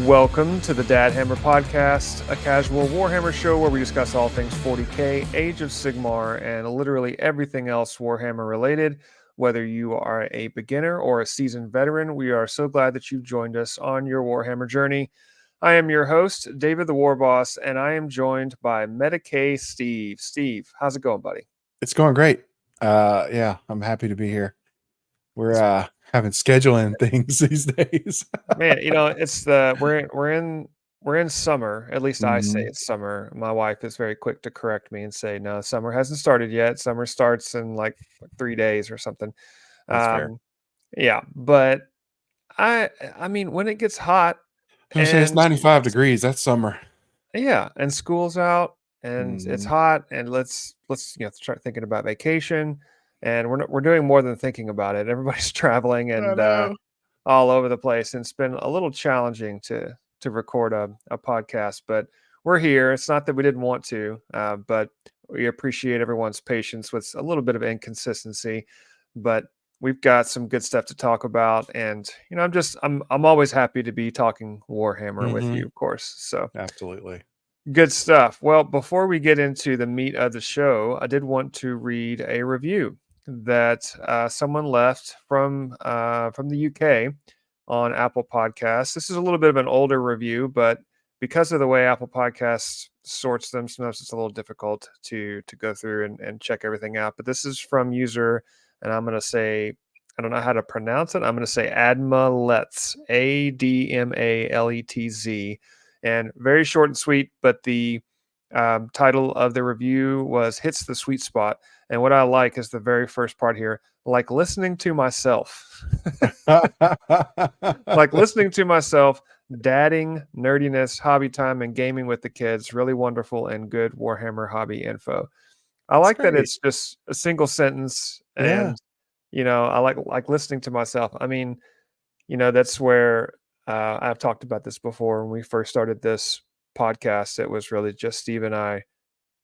Welcome to the Dad Hammer Podcast, a casual Warhammer show where we discuss all things 40k, Age of Sigmar, and literally everything else Warhammer related. Whether you are a beginner or a seasoned veteran, we are so glad that you've joined us on your Warhammer journey. I am your host, David the Warboss, and I am joined by Medicae Steve. Steve, how's it going, buddy? It's going great. Yeah, I'm happy to be here. We're having scheduling things these days. Man, it's we're in summer. At least I say Mhm. it's summer. My wife is very quick to correct me and say, "No, summer hasn't started yet. Summer starts in like 3 days or something." That's fair. Um, yeah, but I mean, when it gets hot I was gonna say it's and 95 degrees. That's summer. yeah, and school's out and it's Mhm. hot and let's start thinking about vacation, and we're doing more than thinking about it. Everybody's traveling I and know. all over the place, and it's been a little challenging to record a podcast, but we're here. It's not that we didn't want to, but we appreciate everyone's patience with a little bit of inconsistency. But we've got some good stuff to talk about, and I'm always happy to be talking Warhammer with you, Mhm. of course. So Absolutely. good stuff. Well, before we get into the meat of the show, I did want to read a review that someone left from the UK on Apple Podcasts. This is a little bit of an older review, but because of the way Apple Podcasts sorts them, sometimes it's a little difficult to go through and check everything out. But this is from user, and I'm going to say, I don't know how to pronounce it. I'm going to say Admaletz, Admaletz, and very short and sweet. But the title of the review was "Hits the Sweet Spot," and what I like is the very first part here, like listening to myself. Like listening to myself, dadding, nerdiness, hobby time, and gaming with the kids. Really wonderful and good Warhammer hobby info. I It's like that great. it's just a single sentence, Yeah. and I like listening to myself. I mean, that's where I've talked about this before. When we first started this podcast, it was really just Steve and I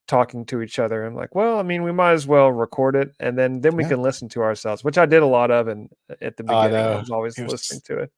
talking to each other. I'm like, well, I mean, we might as well record it, and then we Yeah. can listen to ourselves, which I did a lot of, and at the I beginning, I know. was always It listening was to it.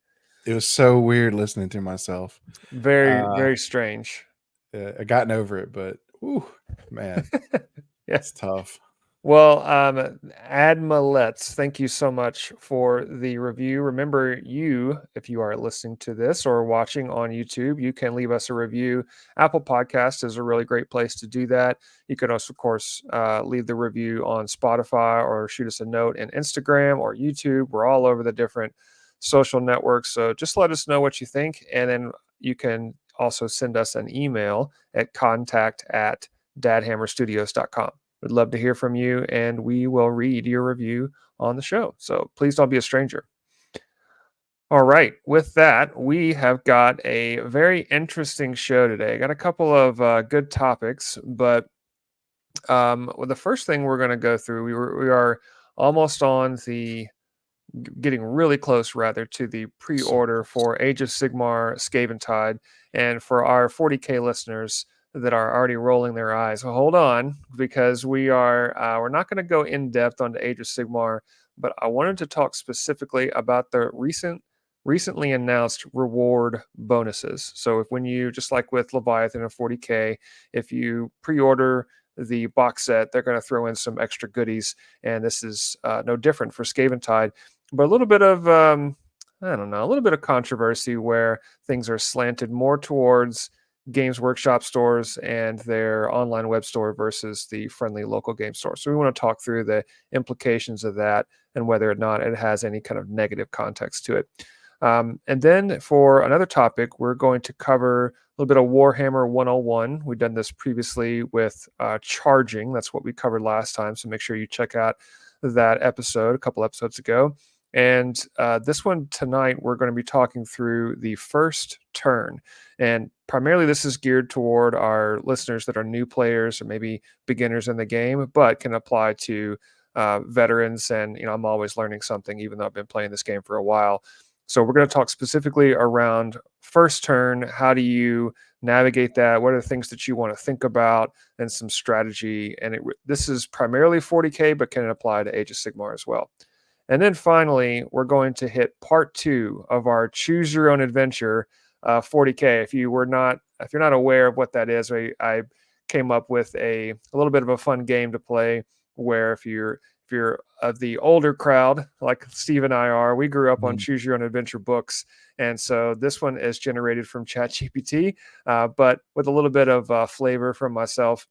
it was so weird listening to myself. Very, Uh, very strange. I gotten over it, but ooh, man, Yeah. it's tough. Well, Admaletz, thank you so much for the review. Remember, if you are listening to this or watching on YouTube, you can leave us a review. Apple Podcast is a really great place to do that. You can also, of course, leave the review on Spotify or shoot us a note in Instagram or YouTube. We're all over the different social networks. So just let us know what you think. And then you can also send us an email at contact@dadhammerstudios.com. We'd love to hear from you, and we will read your review on the show. So please don't be a stranger. All right. With that, we have got a very interesting show today. Got a couple of good topics, but well, the first thing we're going to go through, we are almost on the getting really close rather to the So pre-order close. for Age of Sigmar Scaventide. And for our 40k listeners that are already rolling their eyes, well, hold on, because we're not going to go in depth on the Age of Sigmar, but I wanted to talk specifically about the recently announced reward bonuses. So if when you, just like with Leviathan and 40k, if you pre-order the box set, they're going to throw in some extra goodies, and this is no different for Scaventide. But a little bit of I don't know, a little bit of controversy where things are slanted more towards Games Workshop stores and their online web store versus the friendly local game store. So we want to talk through the implications of that and whether or not it has any kind of negative context to it. And then for another topic, we're going to cover a little bit of Warhammer 101. We've done this previously with charging. That's what we covered last time. So make sure you check out that episode a couple episodes ago. And this one tonight, we're going to be talking through the first turn. And primarily, this is geared toward our listeners that are new players or maybe beginners in the game, but can apply to veterans. And, I'm always learning something, even though I've been playing this game for a while. So we're going to talk specifically around first turn. How do you navigate that? What are the things that you want to think about, and some strategy? And this is primarily 40k, but can apply to Age of Sigmar as well. And then finally, we're going to hit part 2 of our Choose Your Own Adventure 40K. If you're not aware of what that is, I came up with a little bit of a fun game to play where if you're of the older crowd, like Steve and I are, we grew up on Mhm. Choose Your Own Adventure books. And so this one is generated from ChatGPT, but with a little bit of flavor from myself.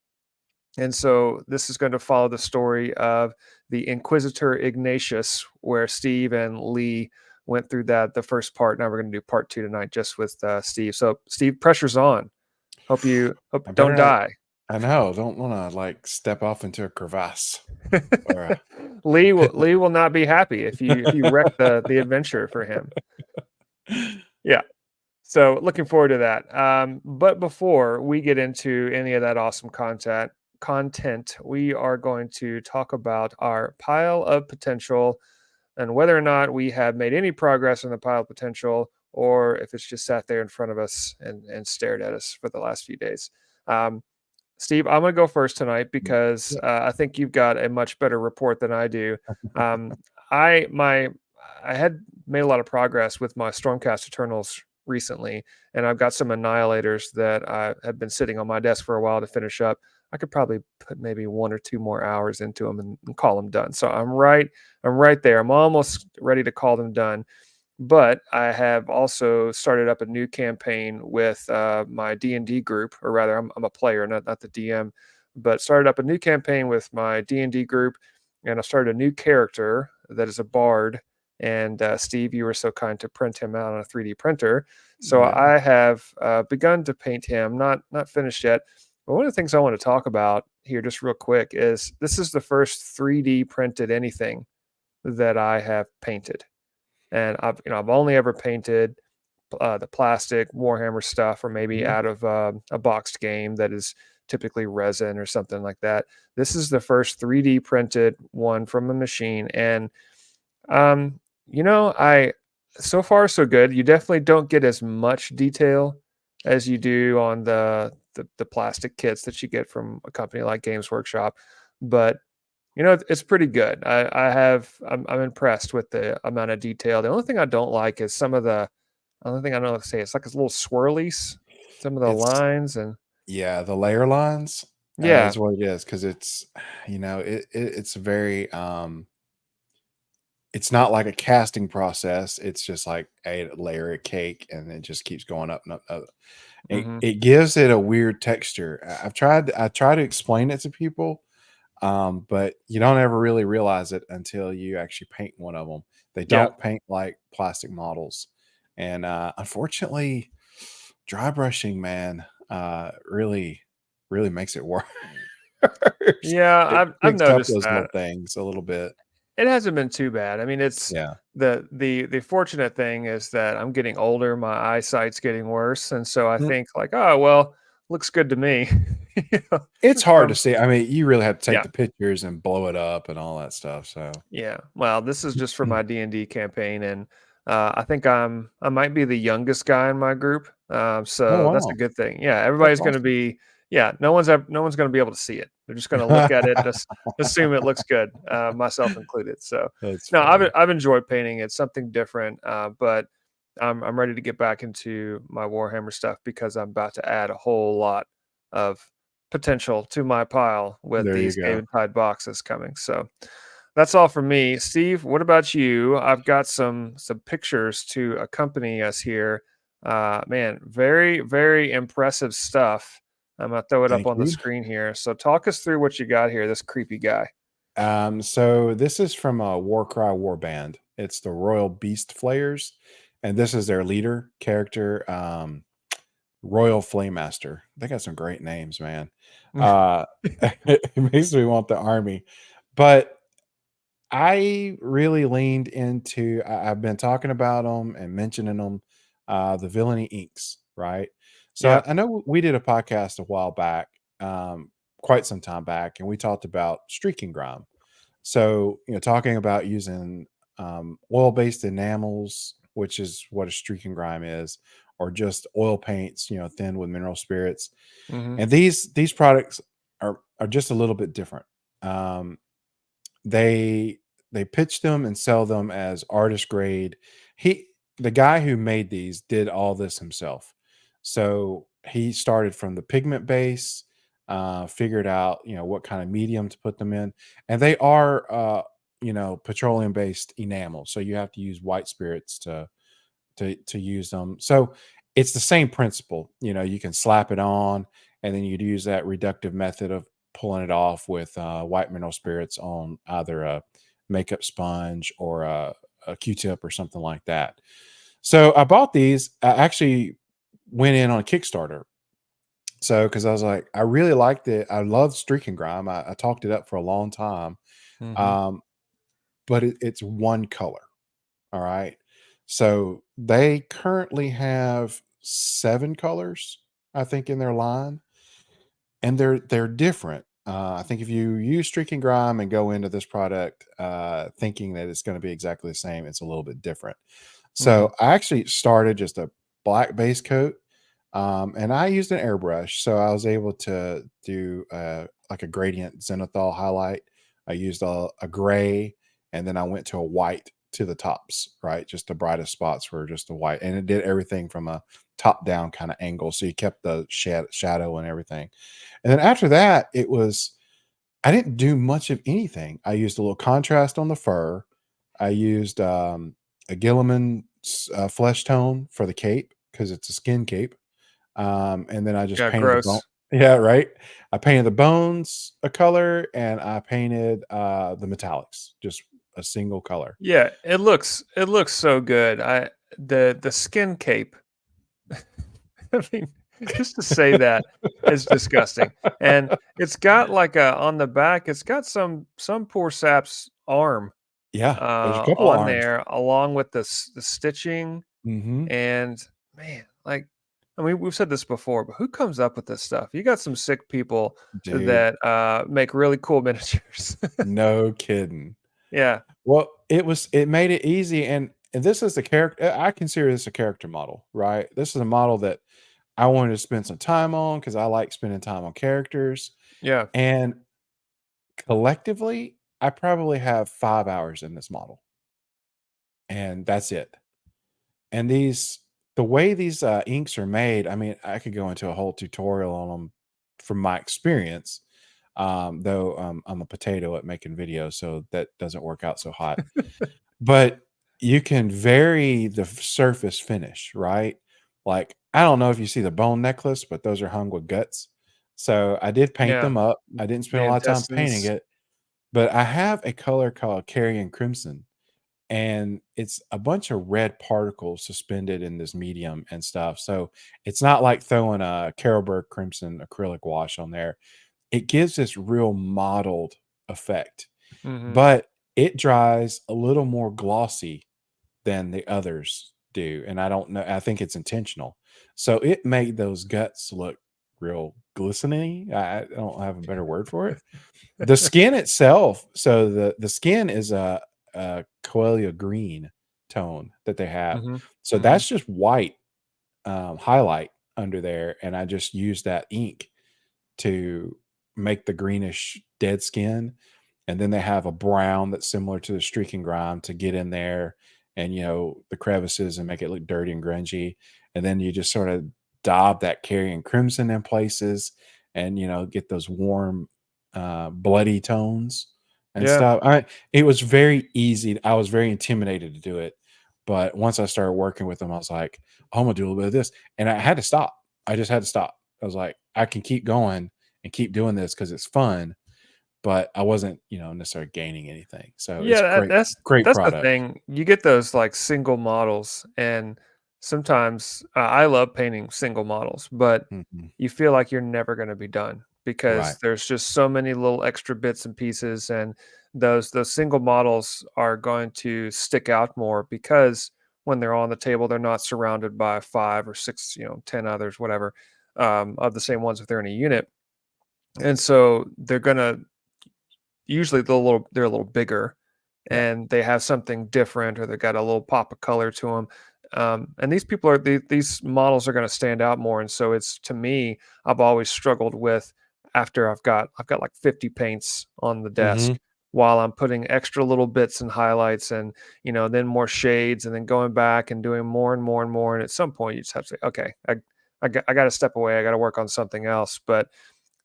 And so this is going to follow the story of the Inquisitor Ignatius, where Steve and Lee went through that the first part. Now we're going to do part two tonight, just with Steve. So Steve, pressure's on. Hope I don't better. die. I know. Don't want to like step off into a crevasse or a pit. Lee will not be happy if you wreck the adventure for him. Yeah. So looking forward to that. But before we get into any of that awesome content, we are going to talk about our pile of potential and whether or not we have made any progress in the pile of potential, or if it's just sat there in front of us and stared at us for the last few days. Um, Steve, I'm going to go first tonight because Yeah. I think you've got a much better report than I do. Um, I had made a lot of progress with my Stormcast Eternals recently, and I've got some Annihilators that I have been sitting on my desk for a while to finish up. I could probably put maybe 1 or 2 more hours into them and call them done. So I'm right there. I'm almost ready to call them done. But I have also started up a new campaign with my D&D group, or rather, I'm a player, not the DM, but started up a new campaign with my D&D group, and I started a new character that is a bard. And Steve, you were so kind to print him out on a 3D printer, so Yeah. I have begun to paint him. Not finished yet, but one of the things I want to talk about here, just real quick, is this is the first 3D printed anything that I have painted, and I've only ever painted the plastic Warhammer stuff, or maybe Mhm. out of a boxed game that is typically resin or something like that. This is the first 3D printed one from a machine, and um, I so far so good. You definitely don't get as much detail as you do on the plastic kits that you get from a company like Games Workshop, but it's pretty good. I'm impressed with the amount of detail. The only thing I don't like is some of the only thing I know how to say, it's like it's little swirlies, some of the It's lines, and yeah, the layer lines yeah. is what it is because it's it's very it's not like a casting process. It's just like a layer of cake and it just keeps going up and up. And up. Hmm. It gives it a weird texture. I try to explain it to people, but you don't ever really realize it until you actually paint one of them. They Yeah. don't paint like plastic models, and unfortunately, dry brushing, man, really makes it worse. Yeah, It I've picks up noticed those that. little things a little bit. It hasn't been too bad. I mean, it's Yeah, the fortunate thing is that I'm getting older, my eyesight's getting worse, and so I Mm, think like, oh well, looks good to me. You know, it's hard to from see. I mean, you really have to take yeah. the pictures and blow it up and all that stuff. So, Yeah. Well, this is just for Mm. my D&D campaign, and I think I might be the youngest guy in my group. Oh So that's a wow, good thing. Yeah, that's everybody's going to awesome. be. Yeah, no one's going to be able to see it. They're just going to look at it, just assume it looks good, myself included. So That's no, funny. I've enjoyed painting. It's something different, but I'm ready to get back into my Warhammer stuff because I'm about to add a whole lot of potential to my pile with There you these go. Game Tide boxes coming. So that's all for me. Steve, what about you? I've got some pictures to accompany us here. Man, very, very impressive stuff. I'm gonna throw it up Thank on the you. screen here. So talk us through what you got here, this creepy guy. So this is from a Warcry Warband. It's the Royal Beast Flayers, and this is their leader character, Royal Flaymaster. They got some great names, man. It makes me want the army, but I really leaned into. I've been talking about them and mentioning them, the Villainy Inks, right? So Yeah. I know we did a podcast a while back, quite some time back, and we talked about streaking grime. So, talking about using oil-based enamels, which is what a streak and grime is, or just oil paints, thin with mineral spirits. Hmm. And these products are just a little bit different. Um, they pitch them and sell them as artist grade. He the guy who made these did all this himself. So he started from the pigment base, figured out what kind of medium to put them in, and they are petroleum based enamel. So you have to use white spirits to use them. So it's the same principle. You can slap it on, and then you'd use that reductive method of pulling it off with white mineral spirits on either a makeup sponge or a Q-tip or something like that. So I bought these. I actually went in on a Kickstarter. So because I was like, I really liked it. I love Streak and Grime. I talked it up for a long time. Hmm. Um, but it's one color. All right. So they currently have 7 colors, I think, in their line, and they're different. I think if you use Streak and Grime and go into this product thinking that it's going to be exactly the same, it's a little bit different. Hmm. So I actually started just a black base coat, and I used an airbrush, so I was able to do like a gradient zenithal highlight. I used a gray, and then I went to a white to the tops, right? Just the brightest spots were just a white, and it did everything from a top down kind of angle, so you kept the shadow and everything. And then after that, I didn't do much of anything. I used a little contrast on the fur. I used a Gilliman flesh tone for the cape because it's a skin cape. And then I just Yeah, painted the bone. gross. Yeah, right. I painted the bones a color, and I painted the metallics just a single color. Yeah, it looks so good. The skin cape. I mean, just to say that is disgusting. And it's got like a on the back, it's got some poor sap's arm Yeah, there's a couple of on arms. there along with the stitching. Hmm. And man, like, I mean, we've said this before, but who comes up with this stuff? You got some sick people Dude, that make really cool miniatures. no kidding. Yeah, Well, it made it easy, and this is the character. I consider this a character model, right? This is a model that I wanted to spend some time on because I like spending time on characters. yeah, And collectively, I probably have 5 hours in this model, and that's it. And the way these inks are made, I mean, I could go into a whole tutorial on them from my experience. Though I'm a potato at making videos, so that doesn't work out so hot. But you can vary the surface finish, right? Like, I don't know if you see the bone necklace, but those are hung with guts. So I did paint yeah. them up. I didn't spend The a lot of time painting intestines. it, but I have a color called Carrion Crimson, and it's a bunch of red particles suspended in this medium and stuff. So it's not like throwing a Carolberg Crimson acrylic wash on there. It gives this real mottled effect, Hmm. but it dries a little more glossy than the others do. And I don't know, I think it's intentional. So it made those guts look real glistening. I don't have a better word for it. The skin itself, so the skin is a Coelia green tone that they have. Hmm. So Hmm. that's just white highlight under there. And I just use that ink to make the greenish dead skin. And then they have a brown that's similar to the streak and grime to get in there and, the crevices and make it look dirty and grungy. And then you just sort of daub that carrion crimson in places and, get those warm, bloody tones and Yeah. stuff. It was very easy. I was very intimidated to do it. But once I started working with them, I was like, oh, I'm going to do a little bit of this. And I had to stop. I just had to stop. I was like, I can keep going and keep doing this because it's fun, but I wasn't, necessarily gaining anything. So it's Yeah, great, great that's the product. thing. You get those like single models, and sometimes I love painting single models, but Mhm. you feel like you're never going to be done Right. because there's just so many little extra bits and pieces, and those single models are going to stick out more because when they're on the table, they're not surrounded by 5 or 6, 10 others, whatever, of the same ones if they're in a unit, and so they're gonna usually they're a little bigger Yeah. and they have something different or they got a little pop of color to them. And these people are these models are going to stand out more. And so it's to me, I've always struggled with after I've got like 50 paints on the Hmm. desk. while I'm putting extra little bits and highlights and, then more shades and then going back and doing more and more and more. And at some point you just have to say, okay, I got to step away. I got to work on something else. But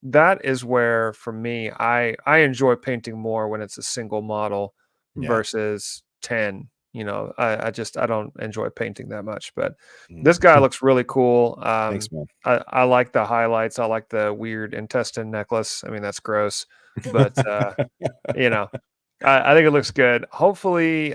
that is where, for me, I enjoy painting more when it's a single model Yeah. versus 10. I don't enjoy painting that much. But Mm. this guy looks really cool. Thanks, man. I like the highlights. I like the weird intestine necklace. I mean, that's gross, but you know, I think it looks good. Hopefully,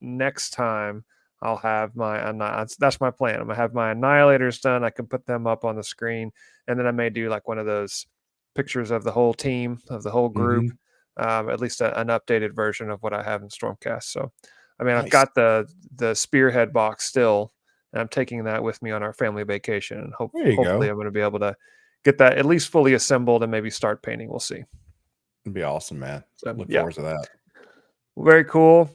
next time I'll have that's my plan. I'm gonna have my annihilators done. I can put them up on the screen, and then I may do like one of those pictures of the whole team, of the whole group, Mhm. at least an updated version of what I have in Stormcast. So, I mean, I've Nice. got the spearhead box still, and I'm taking that with me on our family vacation, and There you hopefully go. I'm going to be able to get that at least fully assembled and maybe start painting. We'll see. It'd be awesome, man. So, Look yeah, forward to that. very cool.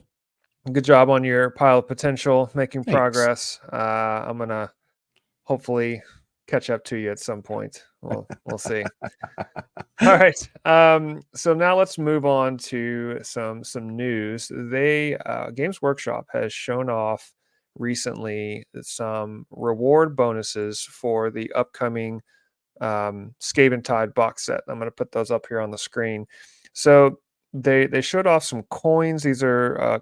Good job on your pile of potential, making Thanks. progress. I'm gonna hopefully catch up to you at some point. We'll see. All right. So now let's move on to some news. Games Workshop has shown off recently some reward bonuses for the upcoming Skaven Tide box set. I'm going to put those up here on the screen. So they showed off some coins. These are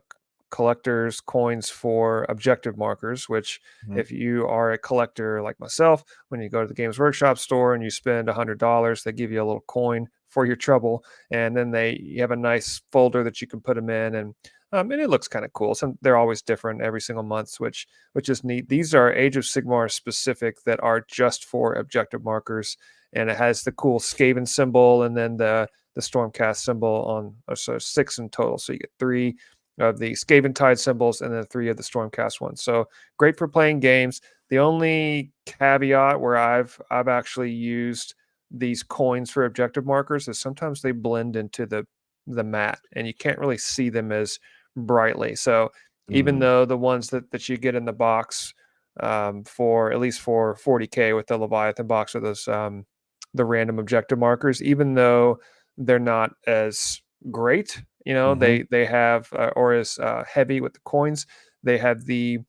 collectors coins for objective markers, which Mhm. if you are a collector like myself, when you go to the Games Workshop store and you spend $100, they give you a little coin for your trouble, and then you have a nice folder that you can put them in, and it looks kind of cool. They're always different every single month, which is neat. These are Age of Sigmar specific that are just for objective markers, and it has the cool Skaven symbol and then the Stormcast symbol on, so 6 in total. So you get 3 of the Skaven Tide symbols and then 3 of the Stormcast ones. So great for playing games. The only caveat where I've actually used these coins for objective markers is sometimes they blend into the mat and you can't really see them as brightly. So even Mm. though the ones that you get in the box, for at least for 40K with the Leviathan box or those the random objective markers, even though they're not as great, Mhm. they have or as heavy with the coins, they have the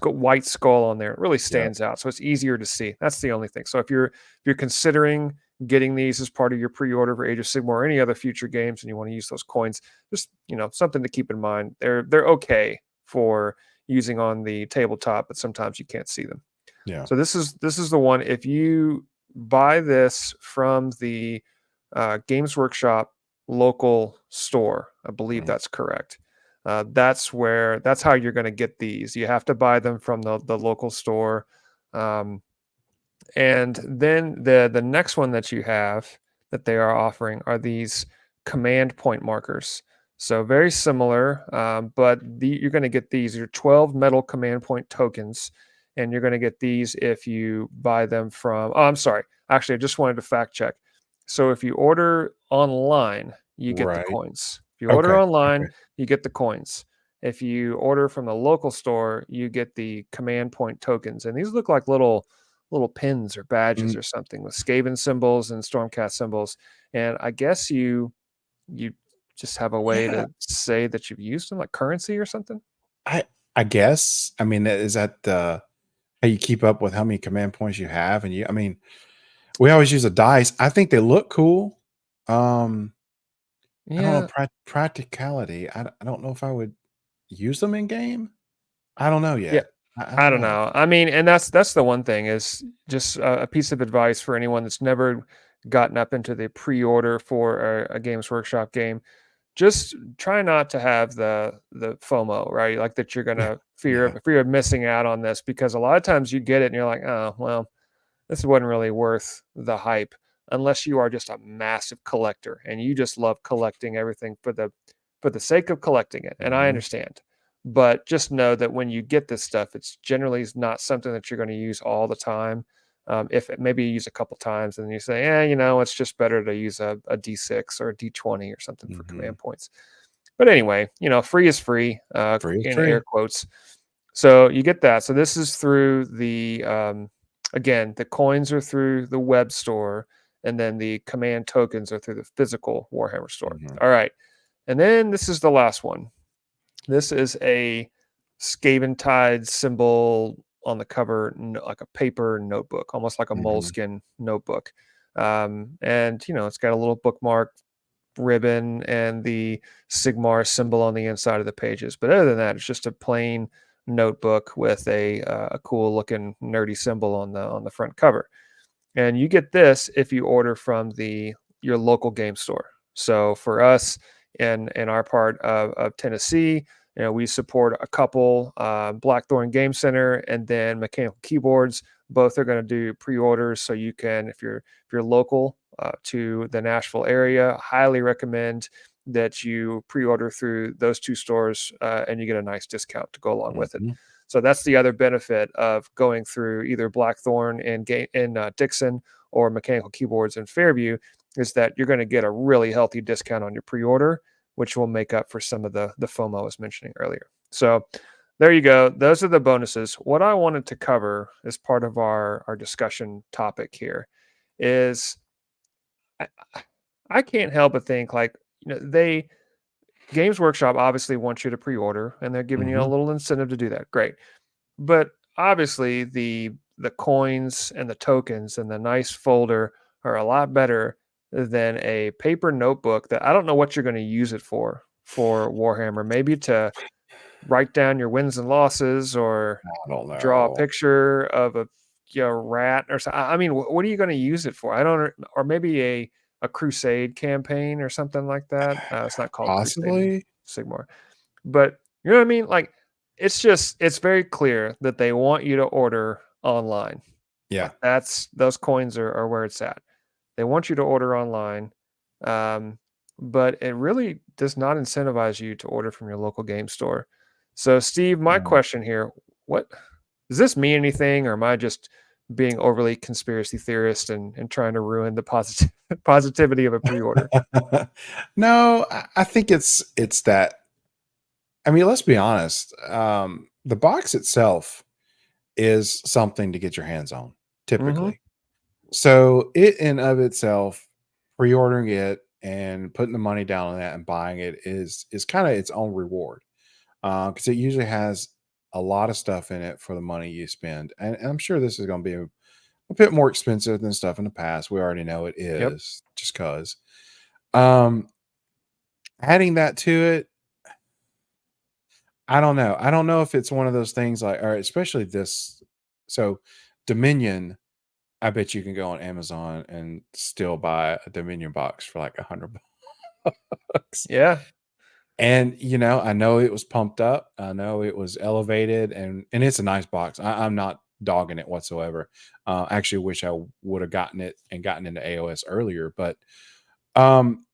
white skull on there. It really Yep. stands out, so it's easier to see. That's the only thing. So if you're considering getting these as part of your pre-order for Age of Sigmar or any other future games, and you want to use those coins, just something to keep in mind. They're okay for using on the tabletop, but sometimes you can't see them. Yeah. So this is the one. If you buy this from the Games Workshop local store, I believe Mhm. that's correct. That's how you're going to get these. You have to buy them from the local store. Um, and then the next one that you have that they are offering are these command point markers. So very similar, but you're going to get these. You're 12 metal command point tokens, and you're going to get these if you buy them from. Oh, I'm sorry. Actually, I just wanted to fact check. So if you order online, you get the Right. coins. If you order Okay. online, Okay. you get the coins. If you order from the local store, you get the command point tokens, and these look like little pins or badges Mm, or something with Skaven symbols and Stormcast symbols. And I guess you just have a way yeah. to say that you've used them, like currency or something. I I guess. I mean, is that how you keep up with how many command points you have? And I mean, we always use a dice. I think they look cool. Um, I don't know Yeah, practicality. I don't know if I would use them in game. I don't know yeah. yet. I I don't don't know. know. I mean, and that's the one thing is just a piece of advice for anyone that's never gotten up into the pre-order for a Games Workshop game. Just try not to have the FOMO, right? Like that you're Yeah. gonna Yeah. fear of missing out on this because a lot of times you get it and you're like, oh well, this wasn't really worth the hype unless you are just a massive collector and you just love collecting everything for the sake of collecting it. And I Mhm. understand. But just know that when you get this stuff, it's generally not something that you're going to use all the time. If it, maybe you use a couple times and you say, it's just better to use a D6 or a D20 or something for Mhm. command points. But anyway, free is free, Free is in air free. quotes. So you get that. So this is through the again, the coins are through the web store, and then the command tokens are through the physical Warhammer store. Mhm. All right. And then this is the last one. This is a Skaven Tide symbol on the cover, like a paper notebook, almost like a Hmm. moleskin notebook. And it's got a little bookmark ribbon and the Sigmar symbol on the inside of the pages. But other than that, it's just a plain notebook with a cool looking nerdy symbol on the front cover. And you get this if you order from your local game store. So for us in our part of Tennessee, we support a couple, Blackthorn Game Center and then Mechanical Keyboards. Both are going to do pre-orders, so you can, if you're local to the Nashville area, highly recommend that you pre-order through those two stores, and you get a nice discount to go along with it. Hmm. So that's the other benefit of going through either Blackthorn in Dixon or Mechanical Keyboards in Fairview, is that you're going to get a really healthy discount on your pre-order, which will make up for some of the FOMO I was mentioning earlier. So there you go. Those are the bonuses. What I wanted to cover as part of our discussion topic here is I, I can't help but think, like, they Games Workshop obviously wants you to pre-order, and they're giving you a Hmm. little incentive to do that. Great. But obviously the coins and the tokens and the nice folder are a lot better than a paper notebook that I don't know what you're going to use it for Warhammer. Maybe to write down your wins and losses, or I don't draw a know. picture of a rat or something. I mean, what are you going to use it for? I don't. Or maybe a crusade campaign or something like that. It's not called Crusade in Possibly. Sigmar, but you know what I mean? Like, it's very clear that they want you to order online. Yeah. Like, those coins are where it's at. They want you to order online. Um, but it really does not incentivize you to order from your local game store. So, Steve, my Mm. question here, what does this mean anything, or am I just being overly conspiracy theorist and trying to ruin the positivity of a pre-order? No, I think it's that. I mean, let's be honest. The box itself is something to get your hands on, Mm-hmm. typically. So it in of itself, pre-ordering it and putting the money down on that and buying it is kind of its own reward, because it usually has a lot of stuff in it for the money you spend. And I'm sure this is going to be a bit more expensive than stuff in the past. We already know it Yep. is, just because. Um, Adding that to it, I don't know. I don't know if it's one of those things like, or especially this. So Dominion, I bet you can go on Amazon and still buy a Dominion box for like $100. Yeah. And I know it was pumped up. I know it was elevated, and it's a nice box. I'm not dogging it whatsoever. Actually, wish I would have gotten it and gotten into AOS earlier. But um,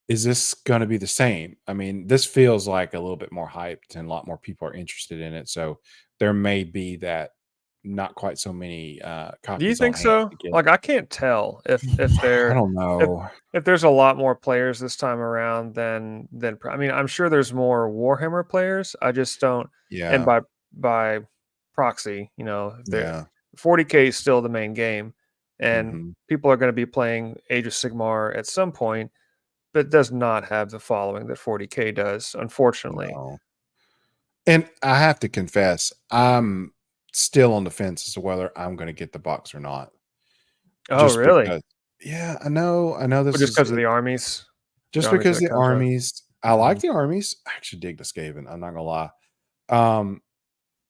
is this going to be the same? I mean, this feels like a little bit more hyped, and a lot more people are interested in it. So there may be that not quite so many Do you copies on think hand so? to get. Like, I can't tell if I they're don't if know. if there's a lot more players this time around than I mean, I'm sure there's more Warhammer players. I just don't, and Yeah. by proxy, if they're Yeah. 40K is still the main game, and Hmm. people are going to be playing Age of Sigmar at some point, but it does not have the following that 40K does, unfortunately. No. And I have to confess, I'm still on the fence as to whether I'm going to get the box or not. Oh, Just really? because, yeah, I know Or this just is because of it. the Just armies because that it the comes with? armies, I like Mhm. the armies. I actually dig the Skaven. I'm not gonna lie. Um,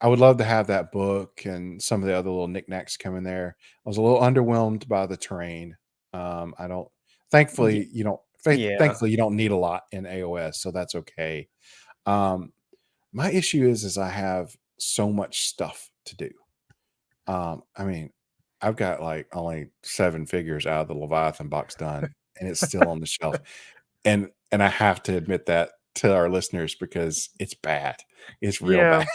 I would love to have that book and some of the other little knickknacks come in there. I was a little underwhelmed by the terrain. I don't. Ye- Thankfully, you don't. Yeah. Thankfully, you don't need a lot in AOS, so that's okay. Um, my issue is I have so much stuff to do. I mean, I've got like only 7 figures out of the Leviathan box done, and it's still on the shelf. And I have to admit that to our listeners because it's bad. It's real Yeah,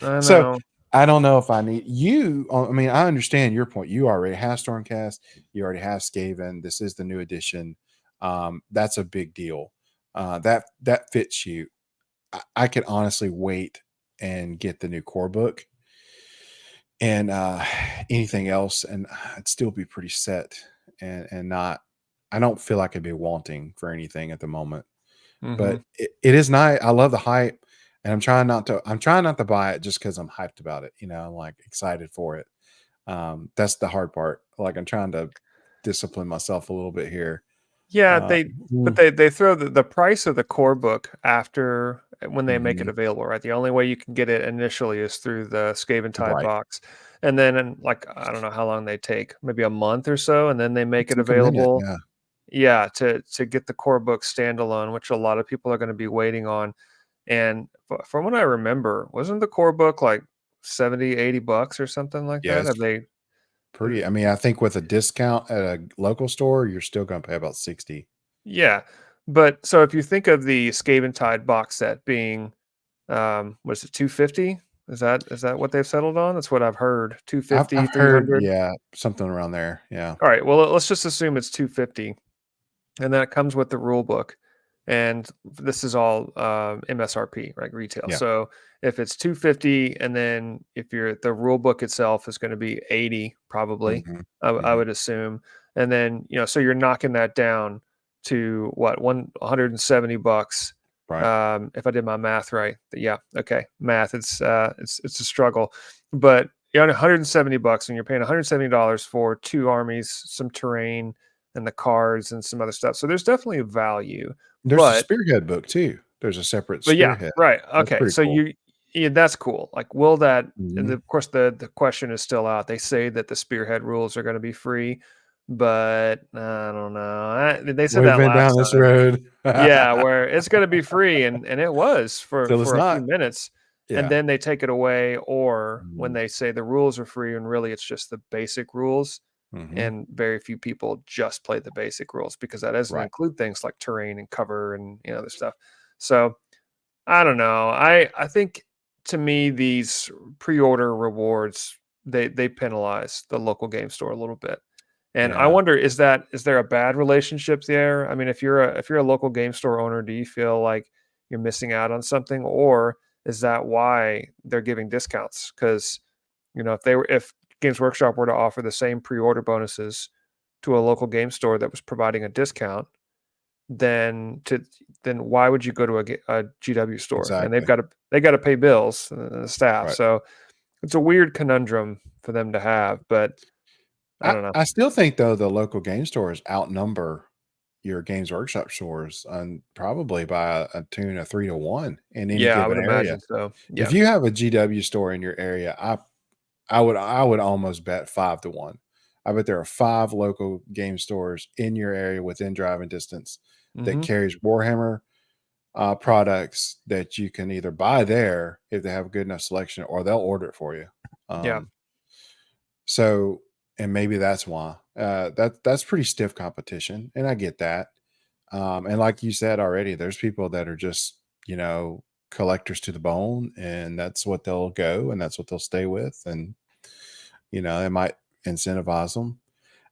bad. I So know. I don't know if I need you. I mean, I understand your point. You already have Stormcast. You already have Skaven. This is the new edition. That's a big deal. That fits you. I could honestly wait and get the new core book and anything else, and I'd still be pretty set and not. I don't feel like I'd be wanting for anything at the moment. Hmm. But it is nice. I love the hype, and I'm trying not to buy it just because I'm hyped about it. I'm like excited for it. That's the hard part. Like I'm trying to discipline myself a little bit here. Yeah, Uh, they but mm, they throw the price of the core book after when they make it mhm. available, right? The only way you can get it initially is through the Skaven Tide Right. box, and then like I don't know how long they take, maybe a month or so, and then they make It's it like a minute. available. Yeah. Yeah, to get the core book standalone, which a lot of people are going to be waiting on. And from what I remember, wasn't the core book like 70, $80 or something like Yeah. that? It's Have they? pretty. I mean, I think with a discount at a local store, you're still going to pay about 60. Yeah, but so if you think of the Skaven Tide box set being, what is it, 250? Is that what they've settled on? That's what I've heard. I've 250, heard, 300. yeah, something around there. Yeah. All right, well, let's just assume it's 250, and that comes with the rule book, and this is all MSRP, right? Retail. Yeah. So if it's 250, and then if the rule book itself is going to be 80, probably, Hmm. I Hmm. would assume, and then so you're knocking that down to what, 170 bucks. Right. If I did my math right, yeah, okay, math. It's a struggle, but you're on 170 bucks, and you're paying $170 for two armies, some terrain, and the cards and some other stuff. So there's definitely value. There's a But spearhead book too. There's a separate yeah, spearhead. right. That's Okay. pretty So cool. yeah, that's cool. Like, will that, and Mhm. of course the question is still out. They say that the spearhead rules are going to be free, but I don't know. They said We've that been down last this time. road. Yeah, where it's going to be free, and it was Till it's for a few not. minutes, and Yeah. then they take it away, or when Mhm. they say the rules are free and really it's just the basic rules, Mhm. and very few people just play the basic rules because that doesn't Right. include things like terrain and cover and other stuff. So I don't know. I think, to me, these pre-order rewards, they penalize the local game store a little bit. And I Yeah. wonder, is there a bad relationship there? I mean, if you're a local game store owner, do you feel like you're missing out on something, or is that why they're giving discounts? Because if Games Workshop were to offer the same pre-order bonuses to a local game store that was providing a discount, then why would you go to a GW store? And Exactly. they got to pay bills and the staff. Right. So it's a weird conundrum for them to have, but I I don't know. I still think though the local game stores outnumber your Games Workshop stores and probably by a tune of 3 to 1 in any Yeah, I given would area. imagine so. If Yeah. you have a GW store in your area, I would almost bet 5 to 1. I bet there are 5 local game stores in your area within driving distance that Hmm. carries Warhammer products that you can either buy there if they have a good enough selection, or they'll order it for you. Yeah. Um, so, and maybe that's why that's pretty stiff competition, and I get that. And like you said already, there's people that are just you know collectors to the bone, and that's what they'll go, and that's what they'll stay with, and it might incentivize them.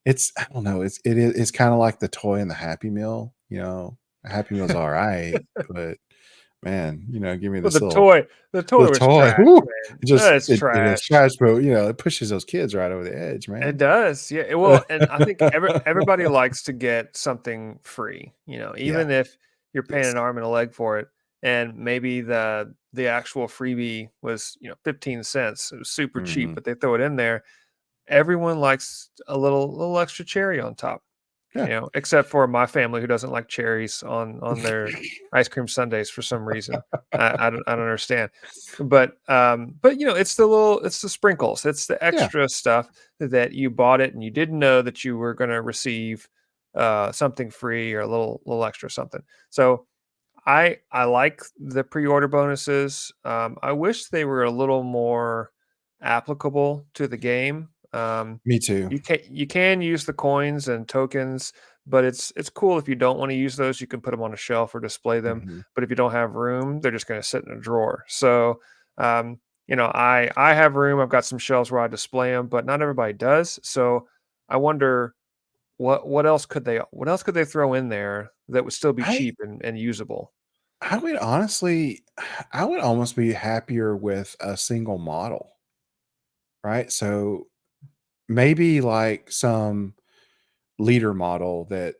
I don't know. It's kind of like the toy and the Happy Meal. A Happy Meal's all right, but man, give me Well, this little the the toy was toy. trash, Whoo, man. it just It's it is trash. trash, but it pushes those kids right over the edge, It man. does. Yeah. Well, and I think everybody likes to get something free, Yeah. even if you're paying Yes. an arm and a leg for it. And maybe the actual freebie was, 15 cents. It was super cheap, Hmm. but they throw it in there. Everyone likes a little extra cherry on top, Yeah. except for my family who doesn't like cherries on their ice cream sundaes for some reason. I don't understand. But it's the sprinkles, it's the Yeah. extra stuff that you bought it and you didn't know that you were going to receive something free or a little extra something. So I like the pre-order bonuses. I wish they were a little more applicable to the game. Me too. You can use the coins and tokens, but it's cool if you don't want to use those. You can put them on a shelf or display them. Hmm. But if you don't have room, they're just going to sit in a drawer. So, I have room. I've got some shelves where I display them, but not everybody does. So I wonder what else could they throw in there that would still be I cheap and usable. I would honestly, I would almost be happier with a single model, right? So maybe like some leader model that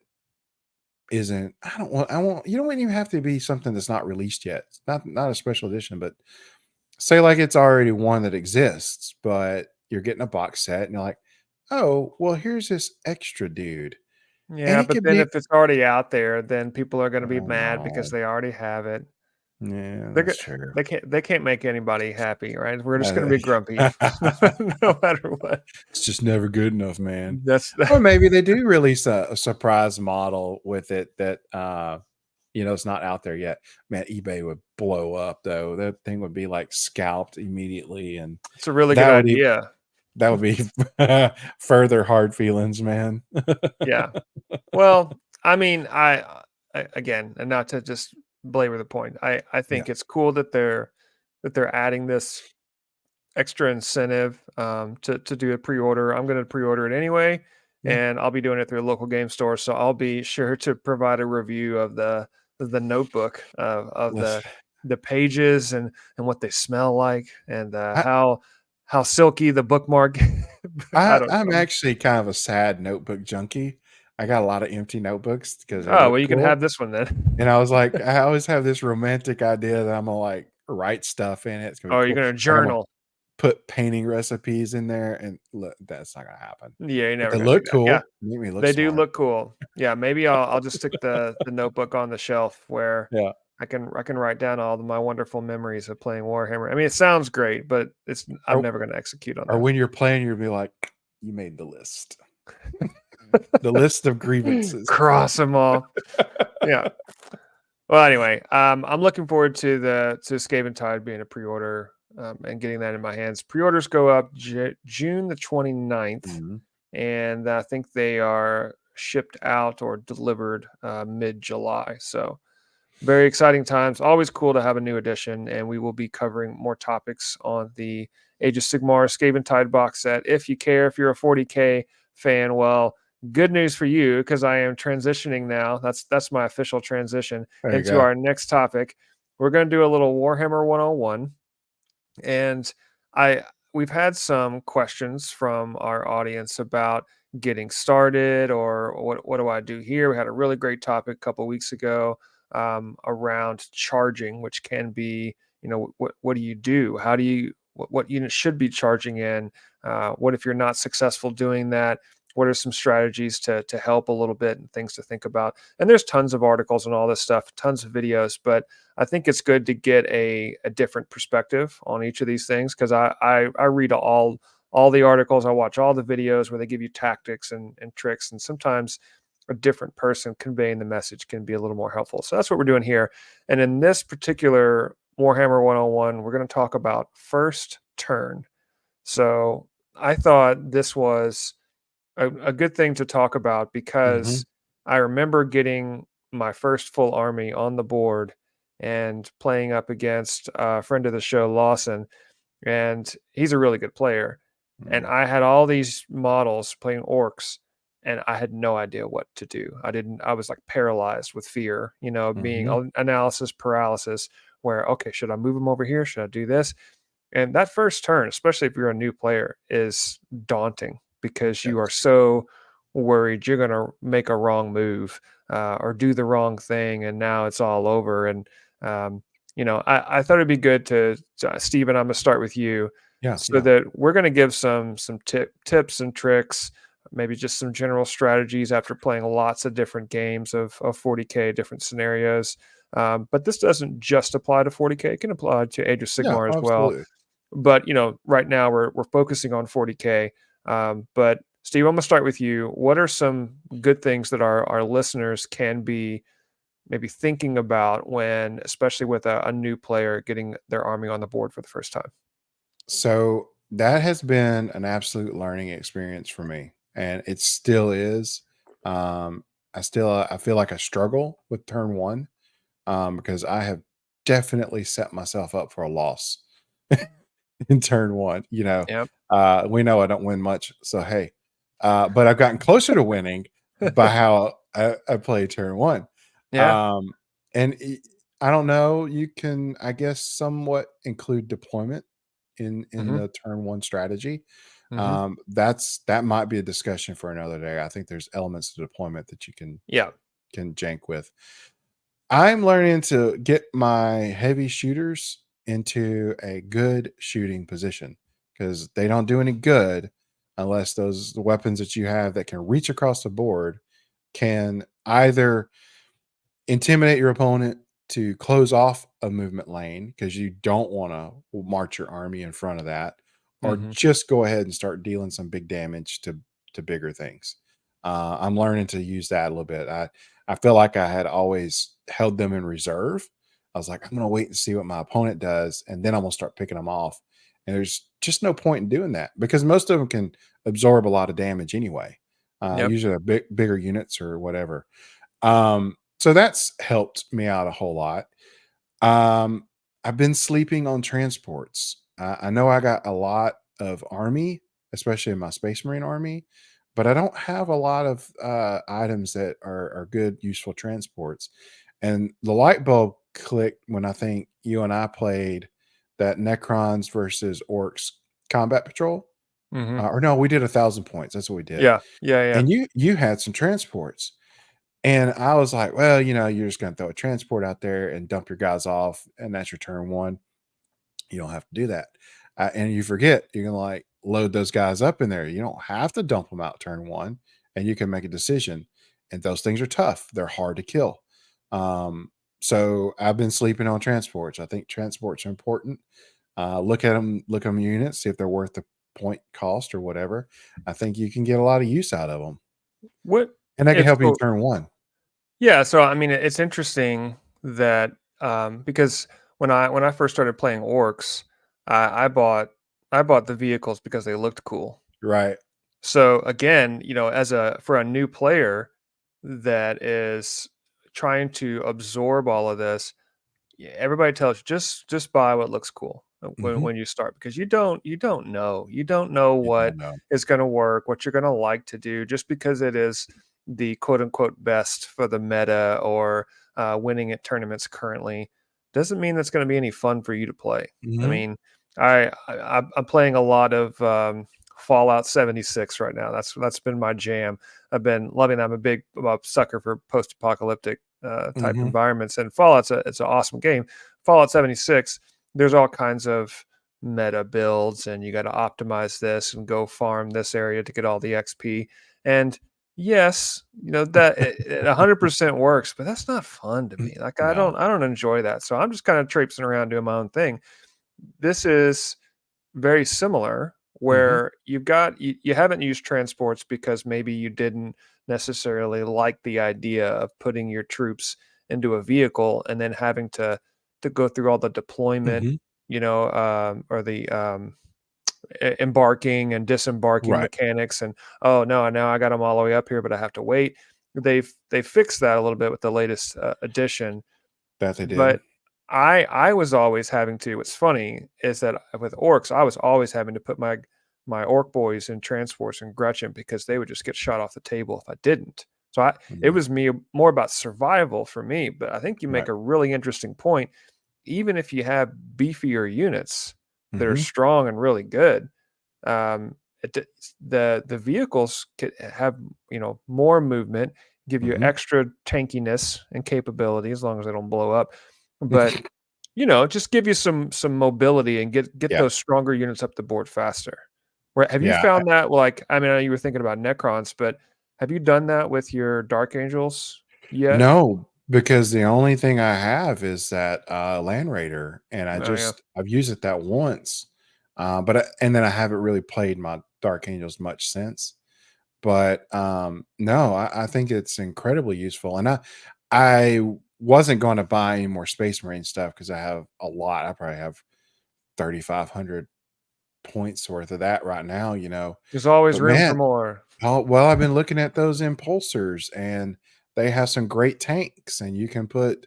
isn't. I want. You don't even have to be something that's not released yet. It's not a special edition, but say like it's already one that exists, but you're getting a box set, and you're like, oh, well, here's this extra dude, and Yeah, it but could then be. if it's already out there, then people are going to be Oh mad because no, they already have it. yeah, They're that's go- true. they can't make anybody happy, right? We're just going to Uh, be grumpy no matter what. it's just never good enough, man. That's Or maybe they do release a surprise model with it that it's not out there yet. Man, eBay would blow up though. That thing would be like scalped immediately, and it's a really good that would idea. that would be further hard feelings, man. Yeah. Well, I mean, again, and not to just belabor the point, I Yeah. think it's cool that they're adding this extra incentive to do a pre-order. I'm going to pre-order it anyway, Yeah. and I'll be doing it through a local game store. So I'll be sure to provide a review of the notebook of Listen, the pages and what they smell like and I, how silky the bookmark. I don't I'm know. actually kind of a sad notebook junkie. I got a lot of empty notebooks because they Oh look well, you can cool. have this one then. And I was like, I always have this romantic idea that I'm gonna like write stuff in it. It's gonna be Oh, you're cool. gonna Like I'm gonna journal. put painting recipes in there, and look, that's not gonna happen. Yeah, you're But never they gonna do look that. Yeah, cool. Make me look they do smart. look cool. Yeah, maybe I'll just stick the notebook on the shelf where Yeah. I can write down all of my wonderful memories of playing Warhammer. I mean, it sounds great, but I'm Or never gonna execute on or that. when you're playing, you'll be like, you made the list. The list of grievances. Cross them off. Yeah. Well, anyway, I'm looking forward to Skaven Tide being a pre-order and getting that in my hands. Pre-orders go up June the 29th, Mhm. and I think they are shipped out or delivered mid-July. So very exciting times. Always cool to have a new edition, and we will be covering more topics on the Age of Sigmar Skaven Tide box set. If you care, if you're a 40K fan, well, good news for you because I am transitioning now. That's my official transition There you into go. our next topic. We're going to do a little Warhammer 101, and I we've had some questions from our audience about getting started or what do I do here. We had a really great topic a couple weeks ago around charging, which can be, what do you do? How do you what unit should be charging in? What if you're not successful doing that? What are some strategies to help a little bit and things to think about? And there's tons of articles and all this stuff, tons of videos, but I think it's good to get a different perspective on each of these things because I read all the articles, I watch all the videos where they give you tactics and tricks, and sometimes a different person conveying the message can be a little more helpful. So that's what we're doing here. And in this particular Warhammer 101, we're going to talk about first turn. So I thought this was a good thing to talk about Mhm. because I remember getting my first full army on the board and playing up against a friend of the show, Lawson, and he's a really good player. And Mm. I had all these models playing orcs, and I had no idea what to do. I was like paralyzed with fear, being Mhm. analysis paralysis, where, okay, should I move them over here? Should I do this? And that first turn, especially if you're a new player, is daunting because you are Yes. so worried you're going to make a wrong move or do the wrong thing, and now it's all over. And I thought it'd be good Stephen. I'm going to start with you, Yeah, so yeah. that we're going to give some tips and tricks, maybe just some general strategies after playing lots of different games of 40K, different scenarios. But this doesn't just apply to 40K; it can apply to Age of Yeah, Sigmar as well. absolutely. But right now we're focusing on 40K. But Steve, I'm gonna start with you. What are some good things that our listeners can be maybe thinking about when, especially with a new player getting their army on the board for the first time? So that has been an absolute learning experience for me, and it still is. Um, I feel like I struggle with turn one because I have definitely set myself up for a loss in turn one. Yep. We know I don't win much, so hey, but I've gotten closer to winning by how I play turn one. Yeah. Um, and I don't know. You can, I guess, somewhat include deployment in Hmm. the turn one strategy. Hmm. That might be a discussion for another day. I think there's elements of deployment that you can Yeah. can jank with. I'm learning to get my heavy shooters into a good shooting position because they don't do any good unless those weapons that you have that can reach across the board can either intimidate your opponent to close off a movement lane because you don't want to march your army in front of that, or Hmm. just go ahead and start dealing some big damage to bigger things. I'm learning to use that a little bit. I feel like I had always held them in reserve. I was like, I'm going to wait and see what my opponent does, and then I'm going to start picking them off. And there's just no point in doing that because most of them can absorb a lot of damage anyway. Yep. Usually, bigger units or whatever. So that's helped me out a whole lot. Um, I've been sleeping on transports. I know I got a lot of army, especially in my Space Marine army, but I don't have a lot of items that are good, useful transports. And the light bulb clicked when I think you and I played that Necrons versus Orcs combat patrol. Hmm. Or no, we did 1,000 points. That's what we did. Yeah. Yeah. Yeah. And you had some transports. And I was like, well, you're just going to throw a transport out there and dump your guys off, and that's your turn one. You don't have to do that. And you forget, you're going to like load those guys up in there. You don't have to dump them out turn one, and you can make a decision. And those things are tough, they're hard to kill. Um, so I've been sleeping on transports. I think transports are important. Look at them units, see if they're worth the point cost or whatever. I think you can get a lot of use out of them, What and that can if help you in so? turn one. Yeah. So I mean, it's interesting that because when I first started playing orcs, I bought the vehicles because they looked cool. Right. So again, as a for a new player that is trying to absorb all of this, everybody tells you just buy what looks cool Mhm. when you start because you don't know You what don't know. is going to work, what you're going to like to do just because it is the quote unquote best for the meta or winning at tournaments currently doesn't mean that's going to be any fun for you to play. I Mhm. mean, I'm playing a lot of Fallout 76 right now. That's been my jam. I've been loving that. I'm a big sucker for post-apocalyptic type Mhm. environments. And it's an awesome game. Fallout 76, there's all kinds of meta builds, and you got to optimize this and go farm this area to get all the XP. And yes, that 100% works, but that's not fun to me. Like I No. don't I don't enjoy that. So I'm just kind of traipsing around doing my own thing. This is very similar Mhm. where you haven't used transports because maybe you didn't necessarily like the idea of putting your troops into a vehicle and then having to go through all the deployment, Mhm. or the embarking and disembarking Right. mechanics. And oh no, now I got them all the way up here, but I have to wait. They fixed that a little bit with the latest edition, That they did. but I was always having to. What's funny is that with orcs, I was always having to put my orc boys in transports and Gretchen because they would just get shot off the table if I didn't. So it Yeah. was more about survival for me. But I think you make Right. a really interesting point. Even if you have beefier units that are Mhm. strong and really good, um, the vehicles could have more movement, give you Mhm. extra tankiness and capability as long as they don't blow up, but just give you some mobility and get Yeah. those stronger units up the board faster. Where have you Yeah. found that? Like, I mean, I know you were thinking about Necrons, but have you done that with your Dark Angels yet? No, because the only thing I have is that Land Raider, and Oh yeah. I've used it that once, and then I haven't really played my Dark Angels much since. But no, I think it's incredibly useful, and I wasn't going to buy any more Space Marine stuff because I have a lot. I probably have 3,500 points worth of that right now. There's always But room for man, more. oh, well, I've been looking at those impulsors, and they have some great tanks, and you can put